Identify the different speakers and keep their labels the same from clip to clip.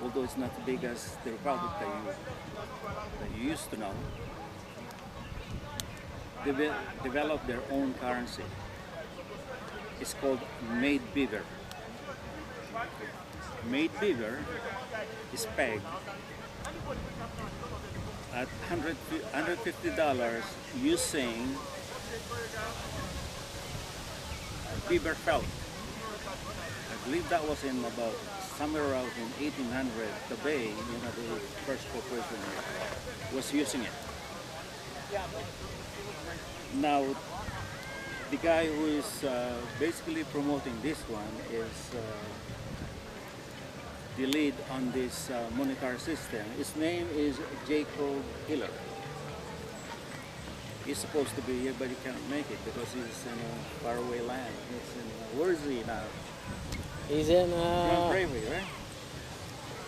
Speaker 1: although it's not as big as the republic that you used to know, developed their own currency. It's called made beaver. Made beaver is pegged at $150 using beaver felt. I believe that was in about somewhere around in 1800. The Bay, the first corporation was using it. Now, the guy who is basically promoting this one is the lead on this monetary system. His name is Jacob Hiller. He's supposed to be here, but he can't make it because he's in a faraway land. He's in, where is he now?
Speaker 2: He's in
Speaker 1: Prairie, right?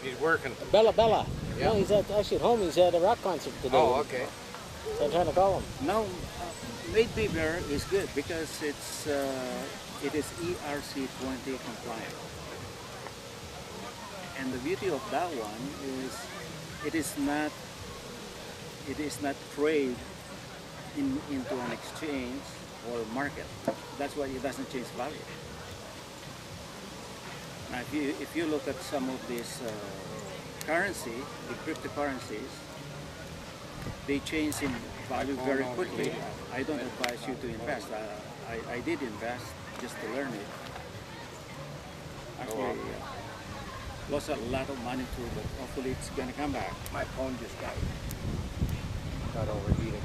Speaker 3: He's working.
Speaker 2: Bella.
Speaker 3: Yeah.
Speaker 2: No, he's actually at home. He's at a rock concert today.
Speaker 3: Oh, okay.
Speaker 2: So I'm trying to call him.
Speaker 1: No, made beaver is good because it is ERC20 compliant. And the beauty of that one is it is not trade into an exchange or market. That's why it doesn't change value. Now, if you look at some of these currency, the cryptocurrencies, they change in value very quickly. I don't advise you to invest. I did invest just to learn it. Actually, lost a lot of money too, but hopefully it's gonna come back.
Speaker 3: My phone just got overheating.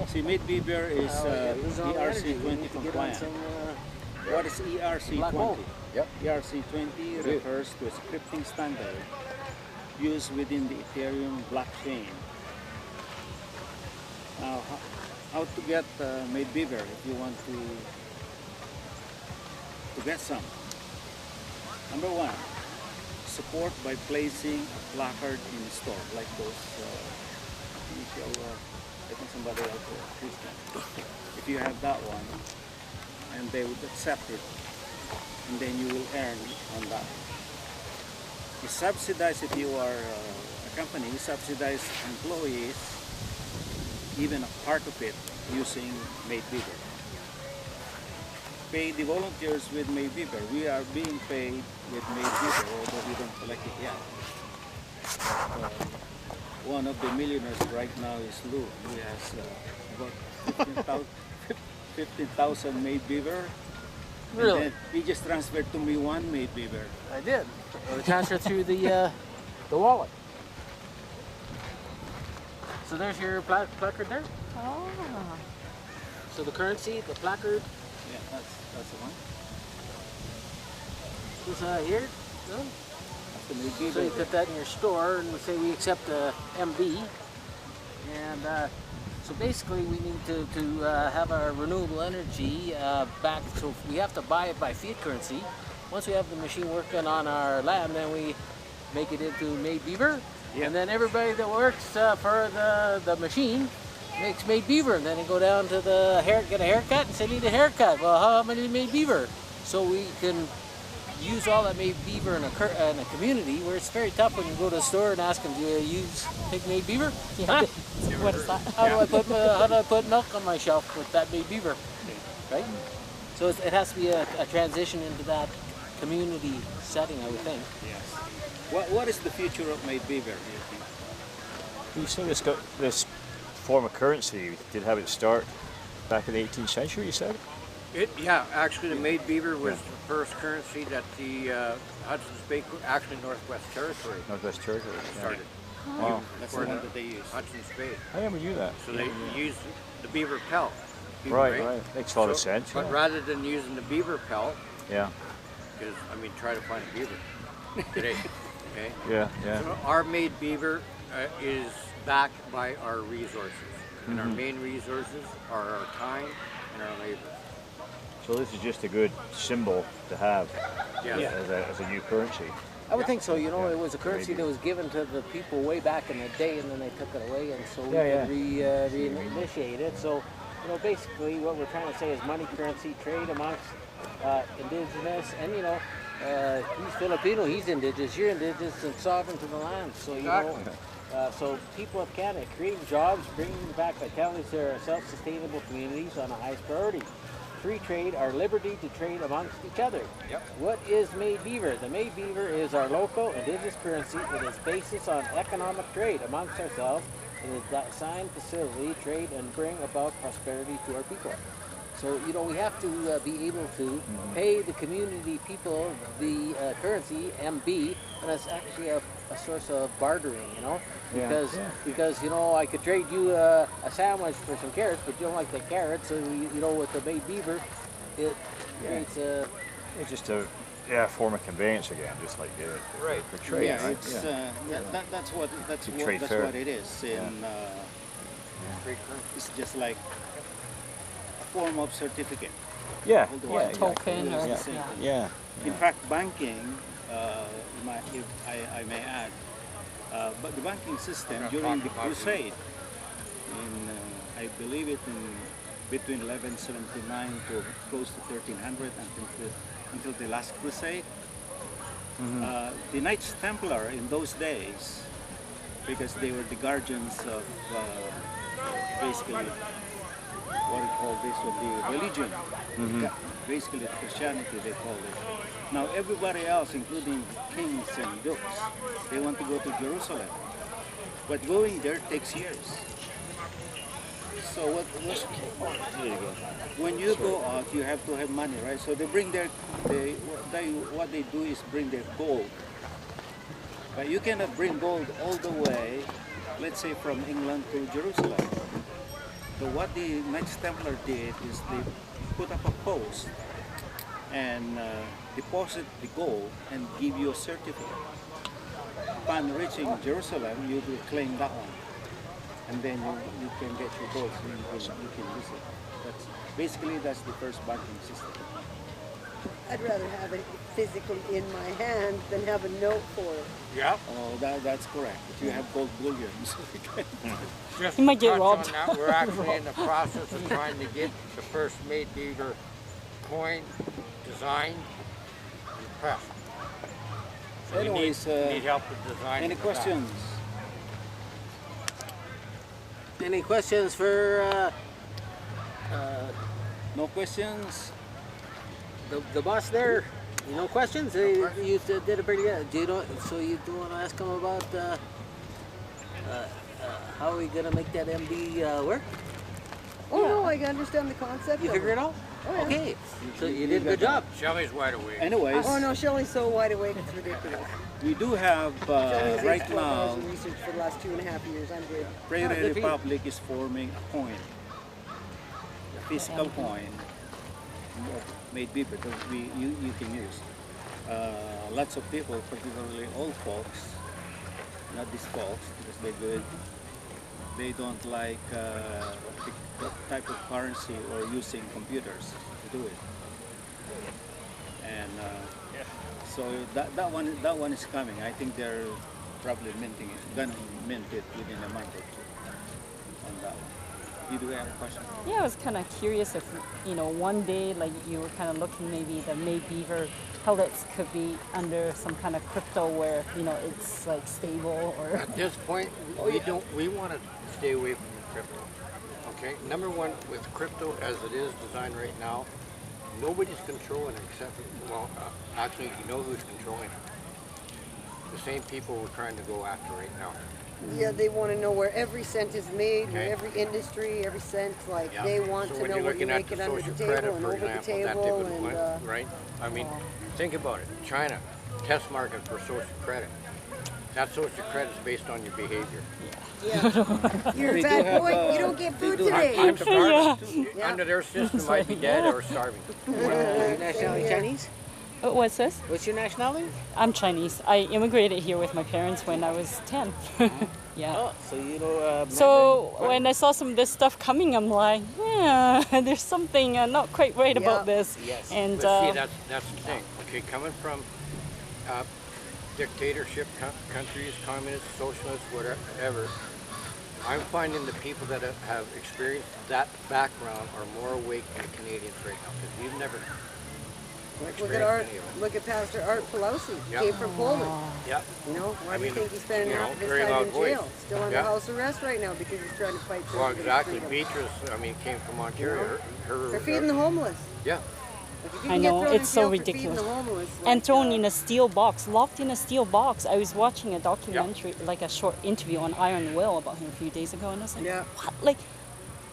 Speaker 1: See, made beaver is ERC20 compliant. What is ERC20?
Speaker 3: Yep.
Speaker 1: ERC20 refers to a scripting standard used within the Ethereum blockchain. Now, how to get made beaver if you want to get some? Number one, support by placing a placard in the store, like those initial, I think somebody else, Christian. If you have that one, and they would accept it, and then you will earn on that. You subsidize, if you are a company, you subsidize employees, even a part of it, using made beaver. Pay the volunteers with made beaver. We are being paid with made beaver, although we don't collect it yet. But, one of the millionaires right now is Lou. He has about 15,000 made beaver.
Speaker 2: Really?
Speaker 1: And then he just transferred to me one made beaver.
Speaker 2: I did. Or transfer through the wallet. So there's your placard there.
Speaker 4: Oh.
Speaker 2: So the currency, the placard,
Speaker 1: Yeah, that's the one.
Speaker 2: is here. No?
Speaker 1: That's the made
Speaker 2: So you
Speaker 1: beaver.
Speaker 2: put that in your store, and we say we accept MB. And so basically, we need to have our renewable energy back. So we have to buy it by fiat currency. Once we have the machine working on our land, then we make it into made beaver.
Speaker 1: Yeah.
Speaker 2: And then everybody that works for the machine makes made beaver. And then they go down to the get a haircut and say, need a haircut. Well, how many made beaver? So we can use all that made beaver in a community where it's very tough when you go to the store and ask them, do you take made beaver?
Speaker 4: Yeah. What is that?
Speaker 2: How do I put milk on my shelf with that made beaver? Right? So it has to be a transition into that community setting, I would think.
Speaker 1: Yes. What is the future of made beaver, do you think?
Speaker 5: You saying it's got this form of currency did have its start back in the 18th century, you said?
Speaker 3: Actually, the made beaver was the first currency that the Hudson's Bay, actually Northwest Territory,
Speaker 5: Northwest Territory. Yeah.
Speaker 3: started.
Speaker 5: Wow.
Speaker 1: That's the one that they use.
Speaker 3: Hudson's Bay.
Speaker 5: I never knew that.
Speaker 3: So they used the beaver pelt.
Speaker 5: Right. Makes a lot of sense.
Speaker 3: But
Speaker 5: Yeah.
Speaker 3: rather than using the beaver pelt,
Speaker 5: Yeah.
Speaker 3: because try to find a beaver today. Okay.
Speaker 5: Yeah.
Speaker 3: So our made beaver is backed by our resources, and our main resources are our time and our labor.
Speaker 5: So this is just a good symbol to have
Speaker 3: Yeah.
Speaker 5: as a new currency.
Speaker 2: I would think so. You know,
Speaker 5: Yeah.
Speaker 2: it was a currency
Speaker 5: Maybe.
Speaker 2: that was given to the people way back in the day, and then they took it away, and so we
Speaker 5: Yeah,
Speaker 2: could reinitiate it. So, you know, basically what we're trying to say is money currency trade amongst indigenous, and you know, he's Filipino, he's indigenous, you're indigenous and sovereign to the land. So, you know, so people of Canada creating jobs, bringing back vitality to their self-sustainable communities on the highest priority. Free trade, our liberty to trade amongst each other.
Speaker 3: Yep.
Speaker 2: What is May Beaver? The May Beaver is our local indigenous currency. It is basis on economic trade amongst ourselves. It is designed to facilitate trade and bring about prosperity to our people. So, you know, we have to be able to pay the community people the currency, MB, and it's actually a source of bartering, you know? Because you know, I could trade you a sandwich for some carrots, but you don't like the carrots, so, you know, with the May Beaver, it creates a...
Speaker 5: It's just a form of conveyance again, just like for trade.
Speaker 1: Yeah,
Speaker 5: right?
Speaker 1: it's that's what
Speaker 5: trade fair.
Speaker 1: it is. In it's just like a form of certificate.
Speaker 5: Yeah,
Speaker 1: Otherwise,
Speaker 4: token or
Speaker 1: it's the same thing.
Speaker 5: yeah.
Speaker 1: In fact, banking, if I may add, but the banking system during the Crusade, I believe it in between 1179 to close to 1300 until the last Crusade, the Knights Templar in those days, because they were the guardians of basically what we call this would be religion, basically Christianity they call it. Now everybody else, including kings and dukes, they want to go to Jerusalem, but going there takes years. So when you go out, you have to have money, right? So they bring what they do is bring their gold, but you cannot bring gold all the way, let's say from England to Jerusalem. So what the Knights Templar did is they put up a post and deposit the gold and give you a certificate. Upon reaching Jerusalem, you will claim that one, and then you can get your gold, so you can use it. That's the first banking system.
Speaker 6: I'd rather have it physically in my hand than have a note for it.
Speaker 3: Yep.
Speaker 1: Oh, that's correct. If you have gold bullion,
Speaker 3: Just
Speaker 4: You might get
Speaker 3: to touch
Speaker 4: robbed.
Speaker 3: on that, we're actually in the process of trying to get the first May Beaver coin designed and pressed. So we
Speaker 1: anyways,
Speaker 3: need help with design.
Speaker 1: any questions?
Speaker 2: Any questions for
Speaker 1: No questions?
Speaker 2: the boss there? No questions? You did a pretty good. Do you know? So you do want to ask him about how are we gonna make that MD work?
Speaker 6: Oh no, I understand the concept.
Speaker 2: You
Speaker 6: of
Speaker 2: figure it out?
Speaker 6: Oh, yeah.
Speaker 2: Okay. So you did a good job.
Speaker 3: Shelley's wide awake.
Speaker 1: Anyways,
Speaker 6: Oh no, Shelley's so wide awake, it's ridiculous.
Speaker 1: we do have
Speaker 6: Shelley's
Speaker 1: right
Speaker 6: H12
Speaker 1: now,
Speaker 6: hours of research for the last 2.5 years. I'm good.
Speaker 1: Prairie
Speaker 2: good for you.
Speaker 1: Republic is forming a coin, a physical coin, made beaver that you can use. Lots of people, particularly old folks, not these folks because they don't like the type of currency or using computers to do it. And so that one is coming. I think they're probably minting it, gonna mint it within a month or two on that one. You do have a question?
Speaker 4: Yeah, I was kind of curious if, you know, one day, like, you were kind of looking maybe the May Beaver pellets could be under some kind of crypto where, you know, it's like stable or...
Speaker 3: At this point, we want to stay away from crypto. Okay, number one, with crypto as it is designed right now, nobody's controlling it except, well, actually, you know who's controlling it. The same people we're trying to go after right now.
Speaker 6: Yeah, they want to know where every cent is made, where
Speaker 3: Okay.
Speaker 6: every industry, every cent, like
Speaker 3: Yeah.
Speaker 6: they want
Speaker 3: So
Speaker 6: to
Speaker 3: when
Speaker 6: know
Speaker 3: you're
Speaker 6: what you
Speaker 3: looking at
Speaker 6: make it
Speaker 3: the
Speaker 6: under the
Speaker 3: social credit,
Speaker 6: table and
Speaker 3: for
Speaker 6: over the
Speaker 3: example, that
Speaker 6: table
Speaker 3: type of
Speaker 6: and
Speaker 3: one, right? I mean, think about it. China, test market for social credit. That social credit is based on your behavior.
Speaker 6: yeah. You're a
Speaker 1: They do
Speaker 6: bad
Speaker 1: have,
Speaker 6: boy, you don't get food today.
Speaker 3: I'm surprised.
Speaker 6: Yeah.
Speaker 3: Under their system, might be dead or starving.
Speaker 2: Your nationality Chinese?
Speaker 4: What's this?
Speaker 2: What's your nationality?
Speaker 4: I'm Chinese. I immigrated here with my parents when I was 10. Yeah.
Speaker 2: Oh, so you know...
Speaker 4: So when I saw some of this stuff coming, I'm like, yeah, there's something not quite right
Speaker 6: Yeah.
Speaker 4: about this.
Speaker 2: Yes.
Speaker 4: And
Speaker 3: But see, that's the thing. Okay, coming from dictatorship countries, communist, socialist, whatever, I'm finding the people that have experienced that background are more awake than Canadians right now because
Speaker 6: Look at
Speaker 3: experience
Speaker 6: Art.
Speaker 3: any of it.
Speaker 6: Look at Pastor Art Pelosi.
Speaker 3: Yeah.
Speaker 6: Came from Poland.
Speaker 3: Yeah.
Speaker 6: You know, why
Speaker 3: I
Speaker 6: do you
Speaker 3: mean,
Speaker 6: think he spent
Speaker 3: you know,
Speaker 6: half of his
Speaker 3: very
Speaker 6: time
Speaker 3: loud
Speaker 6: in
Speaker 3: voice.
Speaker 6: jail? Still under
Speaker 3: Yeah.
Speaker 6: house arrest right now because he's trying to fight for
Speaker 3: Well,
Speaker 6: everybody's
Speaker 3: exactly.
Speaker 6: freedom.
Speaker 3: Beatrice, I mean, came from Ontario.
Speaker 6: For feeding the homeless.
Speaker 3: Yeah.
Speaker 6: If you can
Speaker 4: I
Speaker 6: get
Speaker 4: know,
Speaker 6: thrown in
Speaker 4: it's so
Speaker 6: jail for feeding
Speaker 4: ridiculous.
Speaker 6: the homeless,
Speaker 4: And
Speaker 6: like,
Speaker 4: thrown in a steel box, locked in a steel box. I was watching a documentary, like a short interview on Iron Will about him a few days ago, and I was like,
Speaker 6: Yeah.
Speaker 4: what? Like,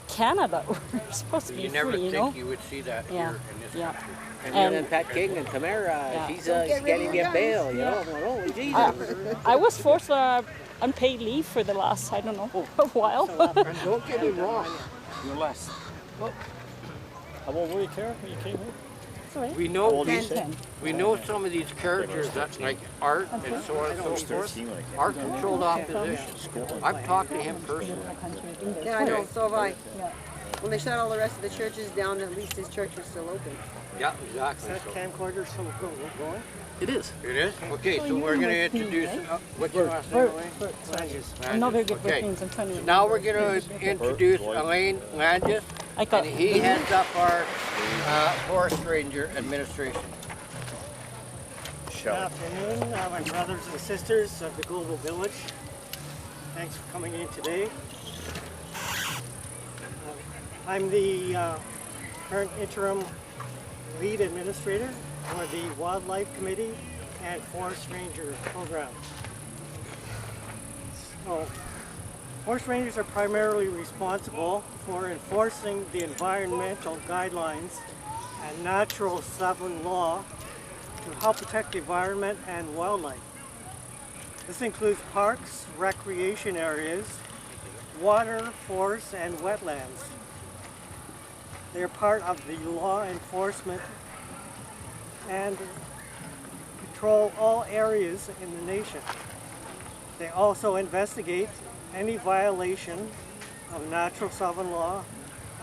Speaker 4: Canada, we're supposed to be
Speaker 3: You never
Speaker 4: free, you
Speaker 3: think
Speaker 4: know?
Speaker 3: you would see that
Speaker 4: Yeah.
Speaker 3: here in this
Speaker 4: Yeah.
Speaker 3: country.
Speaker 2: And,
Speaker 4: And-
Speaker 2: Pat King and Tamara,
Speaker 4: Yeah.
Speaker 2: she's
Speaker 6: Don't get rid
Speaker 2: getting
Speaker 6: of your
Speaker 2: get bail,
Speaker 6: guns.
Speaker 2: you know. I'm like, holy Jesus.
Speaker 4: I was forced on unpaid leave for the last, I don't know, a while.
Speaker 3: And don't get me wrong.
Speaker 5: You're less. How old were you, Kara, when you came here?
Speaker 4: Sorry.
Speaker 3: We know
Speaker 6: Ten.
Speaker 3: these, we know some of these characters that like Art and so on and so forth.
Speaker 5: 13 when I came.
Speaker 3: Are controlled opposition. I've talked to him personally.
Speaker 6: yeah, I know. So have I.
Speaker 4: Yeah.
Speaker 6: When they shut all the rest of the churches down, at least his church was still open.
Speaker 3: Yeah, exactly. So
Speaker 7: Camcorder still going?
Speaker 2: It is.
Speaker 3: it is? Okay, so we're going to introduce, what's your last name,
Speaker 4: Bert,
Speaker 3: Alain?
Speaker 4: Bert, sorry.
Speaker 3: Landis.
Speaker 4: I'm not very good with
Speaker 3: Okay.
Speaker 4: names. I'm trying to remember.
Speaker 3: Now we're going to introduce Alain Landis,
Speaker 4: I got
Speaker 3: and he heads up our Forest Ranger Administration.
Speaker 7: Good
Speaker 5: Shall
Speaker 7: afternoon, my brothers and sisters of the Global Village. Thanks for coming in today. I'm the current interim lead administrator for the Wildlife Committee and Forest Ranger program. So, Forest Rangers are primarily responsible for enforcing the environmental guidelines and natural sovereign law to help protect the environment and wildlife. This includes parks, recreation areas, water, forests, and wetlands. They are part of the law enforcement and patrol all areas in the nation. They also investigate any violation of natural sovereign law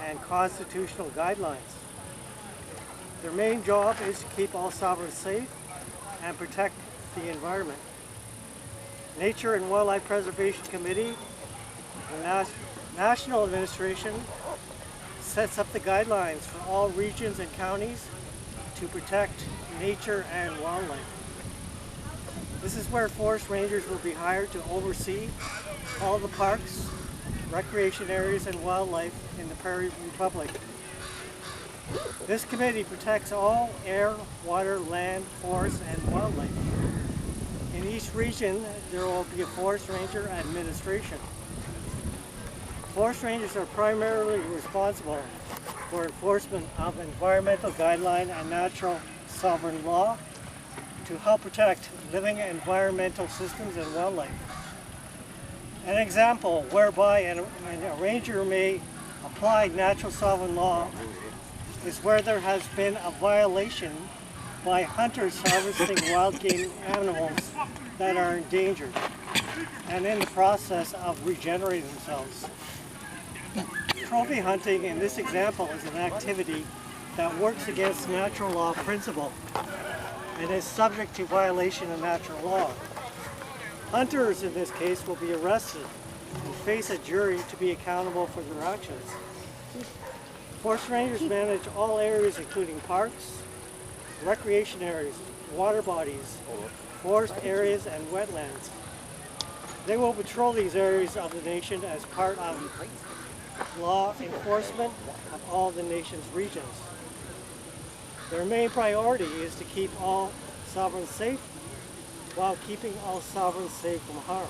Speaker 7: and constitutional guidelines. Their main job is to keep all sovereigns safe and protect the environment. Nature and Wildlife Preservation Committee, the National Administration, sets up the guidelines for all regions and counties to protect nature and wildlife. This is where forest rangers will be hired to oversee all the parks, recreation areas, and wildlife in the Prairie Republic. This committee protects all air, water, land, forests, and wildlife. In each region, there will be a forest ranger administration. Forest rangers are primarily responsible for enforcement of environmental guideline and natural sovereign law to help protect living environmental systems and wildlife. An example whereby a ranger may apply natural sovereign law is where there has been a violation by hunters harvesting wild game animals that are endangered and in the process of regenerating themselves. Trophy hunting in this example is an activity that works against natural law principle and is subject to violation of natural law. Hunters in this case will be arrested and face a jury to be accountable for their actions. Forest rangers manage all areas including parks, recreation areas, water bodies, forest areas, and wetlands. They will patrol these areas of the nation as part of law enforcement of all the nation's regions. Their main priority is to keep all sovereigns safe while keeping all sovereigns safe from harm.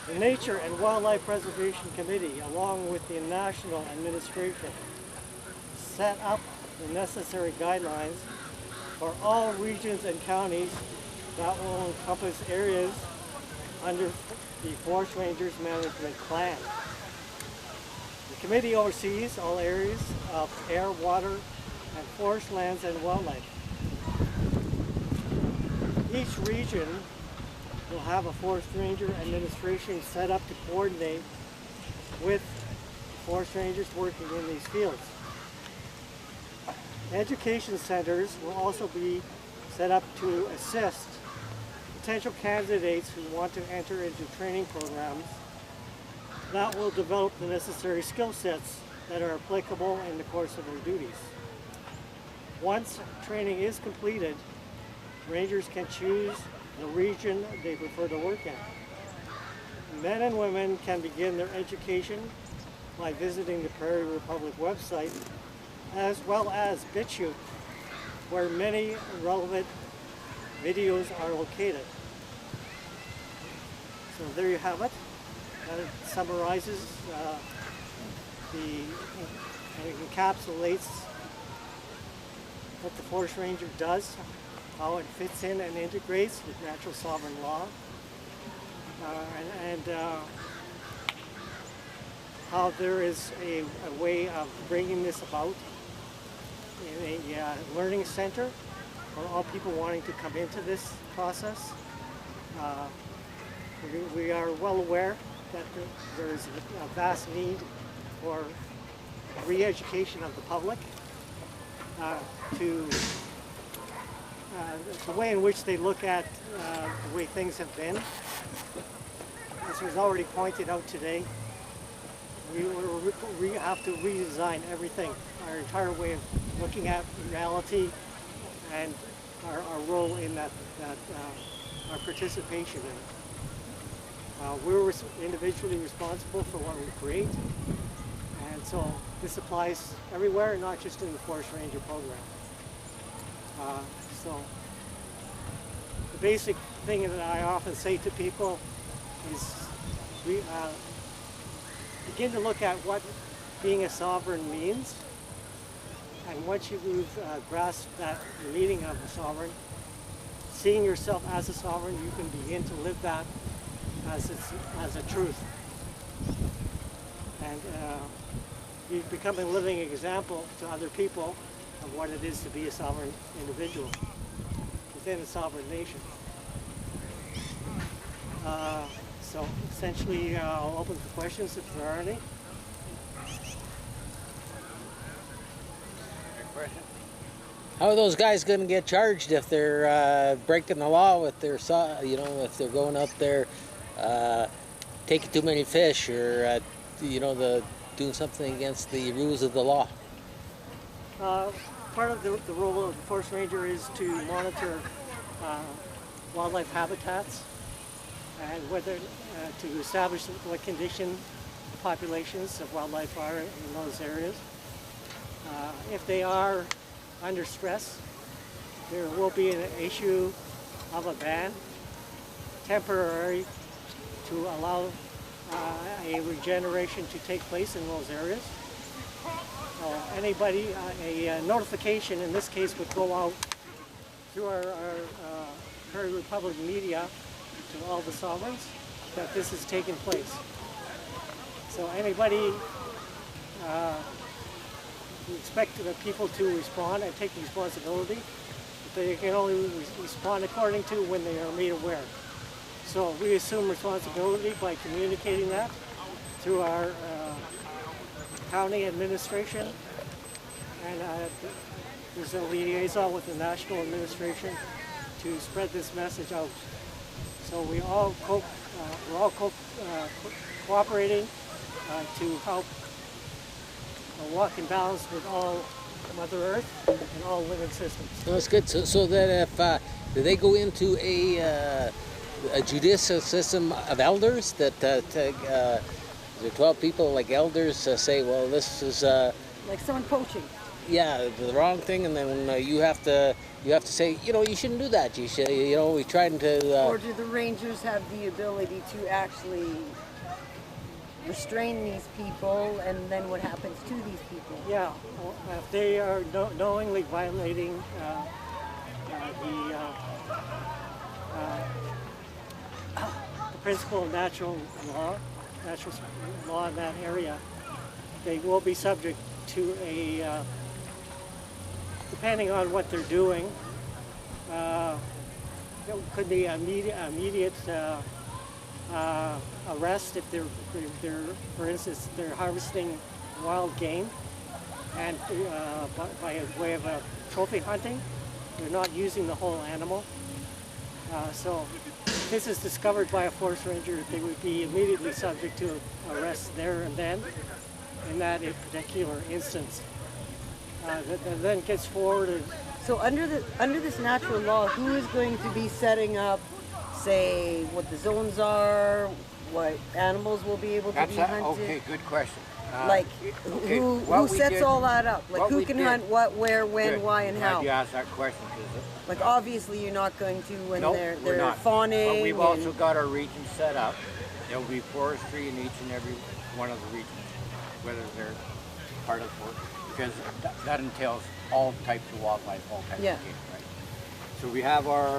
Speaker 7: The Nature and Wildlife Preservation Committee, along with the National Administration, set up the necessary guidelines for all regions and counties that will encompass areas under the Forest Rangers Management Plan. The committee oversees all areas of air, water, and forest lands and wildlife. Each region will have a forest ranger administration set up to coordinate with forest rangers working in these fields. Education centers will also be set up to assist potential candidates who want to enter into training programs that will develop the necessary skill sets that are applicable in the course of their duties. Once training is completed, rangers can choose the region they prefer to work in. Men and women can begin their education by visiting the Prairie Republic website, as well as BitChute, where many relevant videos are located. So there you have it. That it summarizes and encapsulates what the Forest Ranger does, how it fits in and integrates with natural sovereign law, and how there is a way of bringing this about in a learning center for all people wanting to come into this process. We are well aware that there is a vast need for re-education of the public to the way in which they look at the way things have been. As was already pointed out today, we have to redesign everything, our entire way of looking at reality and our role in that, our participation in it. We're individually responsible for what we create, and so this applies everywhere, not just in the Forest Ranger program. So the basic thing that I often say to people is we begin to look at what being a sovereign means, and once you've grasped that the meaning of the sovereign, seeing yourself as a sovereign, you can begin to live that as a truth. And you become a living example to other people of what it is to be a sovereign individual within a sovereign nation. So essentially, I'll open for questions if there are any.
Speaker 2: How are those guys going to get charged if they're breaking the law with their, if they're going up there taking too many fish or, doing something against the rules of the law?
Speaker 7: Part of the role of the Forest Ranger is to monitor wildlife habitats and whether to establish what condition populations of wildlife are in those areas. If they are under stress, there will be an issue of a ban, temporary, to allow a regeneration to take place in those areas. Anybody, a notification in this case would go out through our Prairie Republic media to all the sovereigns that this is taking place. So anybody, we expect the people to respond and take responsibility, but they can only respond according to when they are made aware. So we assume responsibility by communicating that through our county administration, and there's a liaison with the national administration to spread this message out. So we're all cooperating to help walk in balance with all Mother Earth and all living systems.
Speaker 2: No, that's good. So that if do they go into a judicial system of elders that the 12 people like elders say, well, this is
Speaker 6: Like someone poaching.
Speaker 2: yeah, the wrong thing, and then you have to say, you shouldn't do that. You should, we're trying to.
Speaker 6: Or do the rangers have the ability to actually restrain these people, and then what happens to these people?
Speaker 7: Yeah, if they are knowingly violating the principle of natural law in that area, they will be subject to a, depending on what they're doing, it could be immediate arrest if they're, for instance, they're harvesting wild game, and by way of trophy hunting, they're not using the whole animal. So if this is discovered by a forest ranger, they would be immediately subject to arrest there and then in that particular instance. that then gets forwarded.
Speaker 6: So under this natural law, who is going to be setting up, say, what the zones are, what animals will be able to be hunted?
Speaker 3: Okay, good question.
Speaker 6: Like,
Speaker 3: okay,
Speaker 6: who sets all that up? Like, who can hunt what, where, when,
Speaker 3: Good.
Speaker 6: why, and
Speaker 3: Glad
Speaker 6: how?
Speaker 3: you asked that question.
Speaker 6: Like, obviously, you're not going to when
Speaker 3: No,
Speaker 6: they're
Speaker 3: we're not.
Speaker 6: fawning.
Speaker 3: But we've
Speaker 6: and-
Speaker 3: also got our regions set up. There will be forestry in each and every one of the regions, whether they're part of the forest, because that entails all types of wildlife, all types
Speaker 6: Yeah.
Speaker 3: of game, right? So we have our,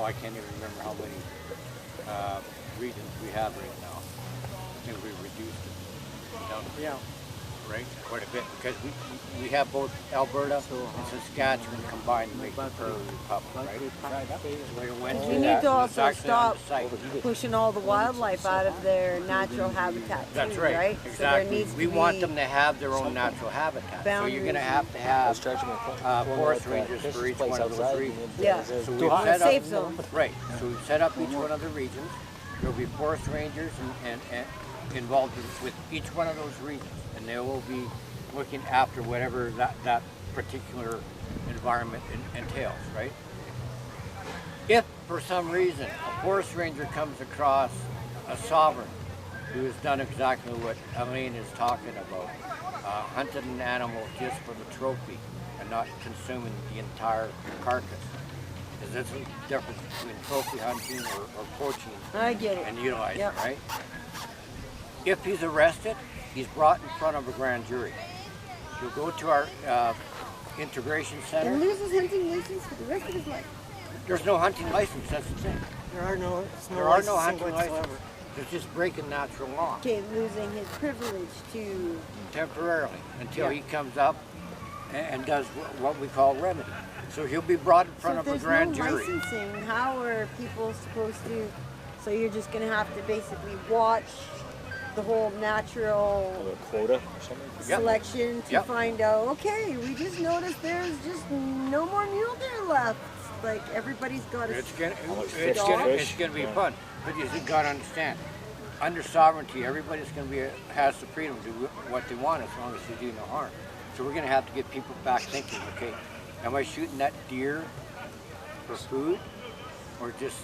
Speaker 3: I can't even remember how many regions we have right now. I think we reduced it down to
Speaker 7: Yeah.
Speaker 3: right? Quite a bit, because we have both Alberta and Saskatchewan combined to make the Prairie Republic, right? So we went
Speaker 6: We
Speaker 3: through
Speaker 6: need
Speaker 3: that,
Speaker 6: to
Speaker 3: and it's
Speaker 6: also
Speaker 3: actually on
Speaker 6: stop
Speaker 3: the site.
Speaker 6: pushing all the wildlife out of their natural habitat.
Speaker 3: That's
Speaker 6: too,
Speaker 3: right,
Speaker 6: right? So there
Speaker 3: exactly.
Speaker 6: needs to
Speaker 3: We
Speaker 6: be
Speaker 3: want them to have their own natural habitat. So you're going to have forest rangers for each one of those regions.
Speaker 6: Yeah.
Speaker 3: So we've
Speaker 6: A
Speaker 3: set
Speaker 6: safe
Speaker 3: up,
Speaker 6: zone.
Speaker 3: right, so we've set up each one of the regions. There'll be forest rangers and involved with each one of those regions, and they will be looking after whatever that particular environment entails, right? If for some reason a forest ranger comes across a sovereign who has done exactly what Alain is talking about, hunted an animal just for the trophy and not consuming the entire carcass, because there's a difference between trophy hunting or poaching
Speaker 6: I get it.
Speaker 3: and utilizing,
Speaker 6: Yep.
Speaker 3: right? If he's arrested, he's brought in front of a grand jury. He'll go to our integration
Speaker 6: And
Speaker 3: center.
Speaker 6: lose his hunting license for the rest of his life.
Speaker 3: There's no hunting license, that's the thing.
Speaker 7: There are no
Speaker 3: Hunting
Speaker 7: whatsoever.
Speaker 3: licenses. It's just breaking natural law
Speaker 6: Okay, losing his privilege to.
Speaker 3: temporarily until he comes up and does what we call remedy. So he'll be brought in front
Speaker 6: So
Speaker 3: of a
Speaker 6: if
Speaker 3: grand
Speaker 6: there's no
Speaker 3: jury.
Speaker 6: licensing, how are people supposed to? So you're just going to have to basically watch the whole natural
Speaker 5: Quota or something?
Speaker 3: Yep.
Speaker 6: selection to
Speaker 3: Yep.
Speaker 6: find out, okay, we just noticed there's just no more mule deer left. Like everybody's got to.
Speaker 3: It's gonna
Speaker 5: fish?
Speaker 3: be fun, but you just gotta understand. Under sovereignty, everybody's gonna has the freedom to do what they want as long as they do no harm. So we're gonna have to get people back thinking, okay, am I shooting that deer for food, or just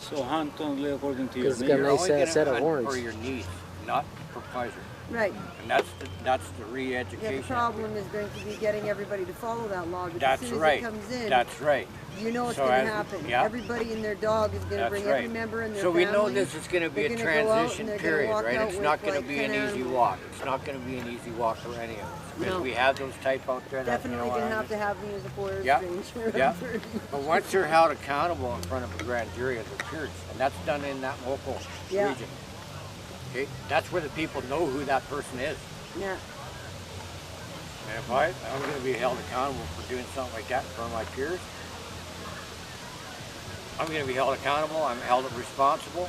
Speaker 1: So hunt only according to your
Speaker 2: Because it's got a
Speaker 1: needs.
Speaker 2: nice
Speaker 3: only gonna
Speaker 2: set of
Speaker 3: hunt
Speaker 2: horns.
Speaker 3: for your needs, not for pleasure?
Speaker 6: Right.
Speaker 3: And that's the
Speaker 6: Yeah,
Speaker 3: re-education.
Speaker 6: the problem is going to be getting everybody to follow that law. Because
Speaker 3: That's
Speaker 6: as soon as
Speaker 3: right.
Speaker 6: it comes in,
Speaker 3: That's right.
Speaker 6: you know what's
Speaker 3: So
Speaker 6: going
Speaker 3: as-
Speaker 6: to happen.
Speaker 3: yeah.
Speaker 6: Everybody and their dog is going to
Speaker 3: That's
Speaker 6: bring
Speaker 3: right.
Speaker 6: every member in their
Speaker 3: So we
Speaker 6: family.
Speaker 3: know this is going to be
Speaker 6: They're
Speaker 3: a
Speaker 6: gonna go out
Speaker 3: transition
Speaker 6: and they're gonna
Speaker 3: period,
Speaker 6: walk
Speaker 3: right?
Speaker 6: out
Speaker 3: It's
Speaker 6: with,
Speaker 3: not going to
Speaker 6: like,
Speaker 3: be
Speaker 6: 10
Speaker 3: an easy
Speaker 6: animals.
Speaker 3: walk. It's not going to be an easy walk for any of us. Because
Speaker 6: No.
Speaker 3: we have those type out there. that,
Speaker 6: Definitely
Speaker 3: you know,
Speaker 6: going to
Speaker 3: are-
Speaker 6: have to have me as a forest
Speaker 3: Yeah.
Speaker 6: ranger.
Speaker 3: Yeah. But once they're held accountable in front of a grand jury as a peers, and that's done in that local
Speaker 6: Yeah.
Speaker 3: region. Okay, that's where the people know who that person is.
Speaker 6: Yeah.
Speaker 3: And if I'm going to be held accountable for doing something like that in front of my peers, I'm going to be held accountable, I'm held responsible,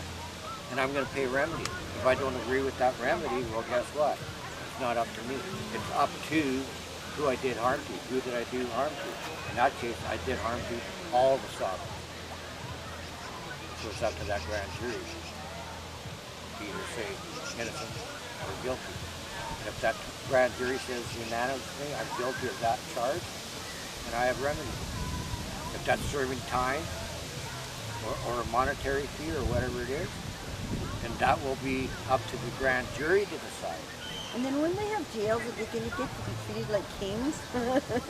Speaker 3: and I'm going to pay remedy. If I don't agree with that remedy, well, guess what? It's not up to me. It's up to who I did harm to. Who did I do harm to? In that case, I did harm to all the sovereigns. So it's up to that grand jury to either say innocent or guilty. And if that grand jury says unanimously, I'm guilty of that charge, and I have remedy. If that's serving time or a monetary fee or whatever it is, then that will be up to the grand jury to decide.
Speaker 6: And then when they have jails, are they going to get to be treated like kings?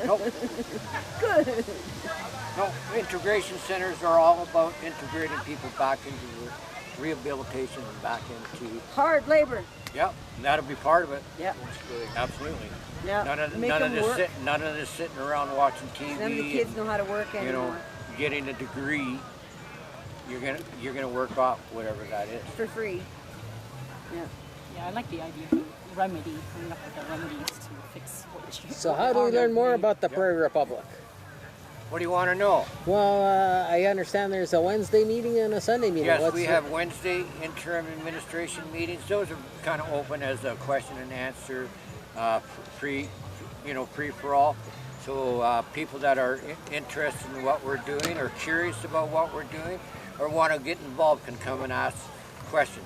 Speaker 3: Nope.
Speaker 6: Good.
Speaker 3: No, integration centers are all about integrating people back into the rehabilitation and back into,
Speaker 6: Hard labor.
Speaker 3: yep, and that'll be part of it.
Speaker 6: Yeah.
Speaker 3: Absolutely.
Speaker 6: Yeah. Make
Speaker 3: None of
Speaker 6: them
Speaker 3: this
Speaker 6: work.
Speaker 3: none of this sitting around watching TV.
Speaker 6: None of the kids know how to work
Speaker 3: you
Speaker 6: anymore.
Speaker 3: know, getting a degree. You're gonna work off whatever that is.
Speaker 6: For free. Yeah.
Speaker 4: Yeah, I like the idea of remedy, coming up with the remedies to fix what you.
Speaker 2: So how do we learn more about the Prairie Republic?
Speaker 3: What do you want to know?
Speaker 2: Well, I understand there's a Wednesday meeting and a Sunday meeting.
Speaker 3: Yes,
Speaker 2: What's
Speaker 3: we
Speaker 2: the-
Speaker 3: have Wednesday interim administration meetings. Those are kind of open as a question and answer, free for all. So people that are interested in what we're doing or curious about what we're doing or want to get involved can come and ask questions.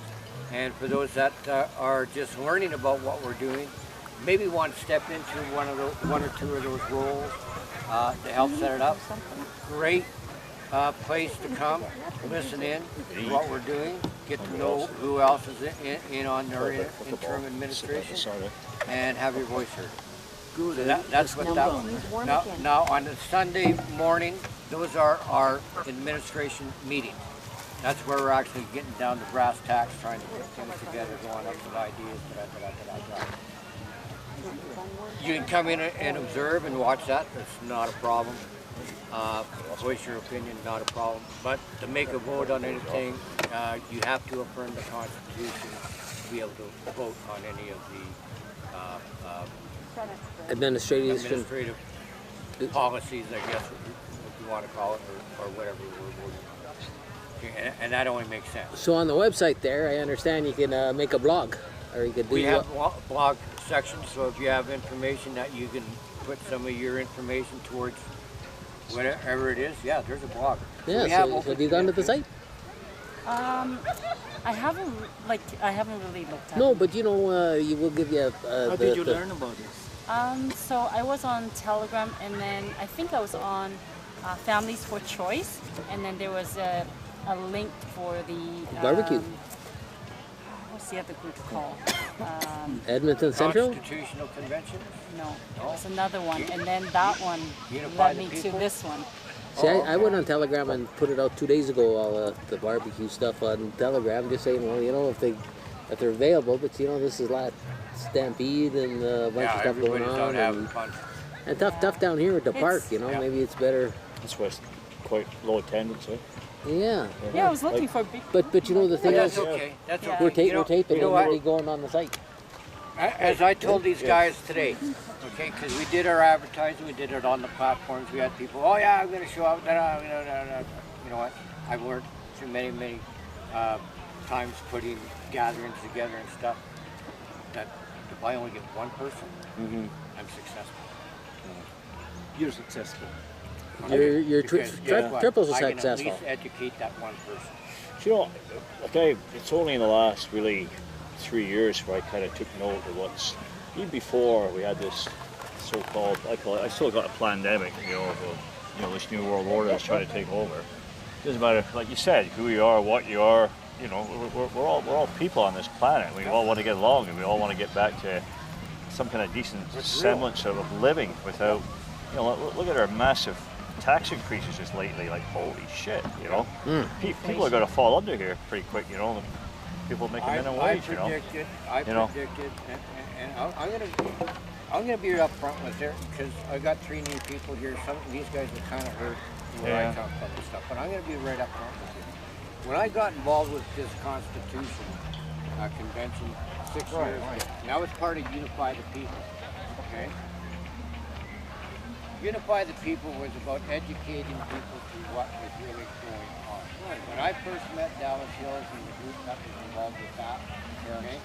Speaker 3: And for those that are just learning about what we're doing, maybe want to step into one or two of those roles to help set it up. Great place to come, listen in to what we're doing, get to know who else is in on their interim administration, and have your voice heard. So that's what that was. Now on the Sunday morning, those are our administration meetings. That's where we're actually getting down to brass tacks, trying to put things together, going up with ideas. You can come in and observe and watch that. That's not a problem. Voice your opinion, not a problem. But to make a vote on anything, you have to affirm the Constitution to be able to vote on any of the administrative policies, I guess, if you want to call it, or whatever we're voting on. And that only makes sense.
Speaker 2: So on the website there, I understand you can make a blog, or you could do.
Speaker 3: We have blog sections, so if you have information that you can put some of your information towards whatever it is, yeah, there's a blog.
Speaker 2: Yeah, so have you gone to the site?
Speaker 4: I haven't really looked at
Speaker 2: No,
Speaker 4: it.
Speaker 2: but you know, you will give you.
Speaker 1: How did you learn about this?
Speaker 4: So I was on Telegram, and then I think I was on Families for Choice, and then there was a link for the
Speaker 2: barbecue.
Speaker 4: What's the other group called?
Speaker 2: Edmonton Central?
Speaker 3: Constitutional Convention?
Speaker 4: No, there's another one, and then that one
Speaker 3: Unify
Speaker 4: led
Speaker 3: the
Speaker 4: me to
Speaker 3: People?
Speaker 4: this one.
Speaker 2: See, I went on Telegram and put it out 2 days ago, all the barbecue stuff on Telegram, just saying, well, you know, if they're available, but you know, this is a lot stampede and a bunch of stuff going on, and tough down here at the park, you know, maybe it's better.
Speaker 5: That's why it's quite low attendance, eh?
Speaker 2: Yeah.
Speaker 4: Yeah, I was looking for big.
Speaker 2: But you know the thing
Speaker 3: That's
Speaker 2: is,
Speaker 3: okay. That's
Speaker 4: Yeah.
Speaker 3: okay.
Speaker 2: we're taping
Speaker 3: you know
Speaker 2: and
Speaker 3: what?
Speaker 2: nobody going on the site.
Speaker 3: As I told these guys today, okay, because we did our advertising, we did it on the platforms. We had people, oh yeah, I'm going to show up. You know what? I've learned through many times putting gatherings together and stuff that if I only get one person, I'm successful.
Speaker 1: You're successful.
Speaker 2: You're
Speaker 3: Because guess what?
Speaker 2: triple
Speaker 3: I can
Speaker 2: successful.
Speaker 3: at least educate that one person.
Speaker 5: Do you know, okay, it's only in the last really 3 years where I kind of took note of what's, even before we had this so-called, I still got a pandemic, you know, this new world order that's trying to take over. It doesn't matter, like you said, who you are, what you are, you know, we're all people on this planet. We all want to get along, and we all want to get back to some kind of decent semblance of living without, you know, look at our massive tax increases just lately, like holy shit, you know. People are going to fall under here pretty quick, you know. People making minimum wage, you know.
Speaker 3: I predicted, and I'm gonna be up front with it because I got 3 new people here. Some of these guys have kind of heard where I come from and stuff, but I'm gonna be right up front with you. When I got involved with this Constitution convention 6 years ago, and I was part of Unify the People, okay? Unify the People was about educating people to what was really going on. When I first met Dallas Hills and the group that was involved with that, okay?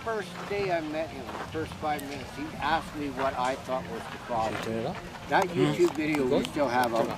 Speaker 3: First day I met him, the first 5 minutes, he asked me what I thought was the problem. That YouTube video we still have out there.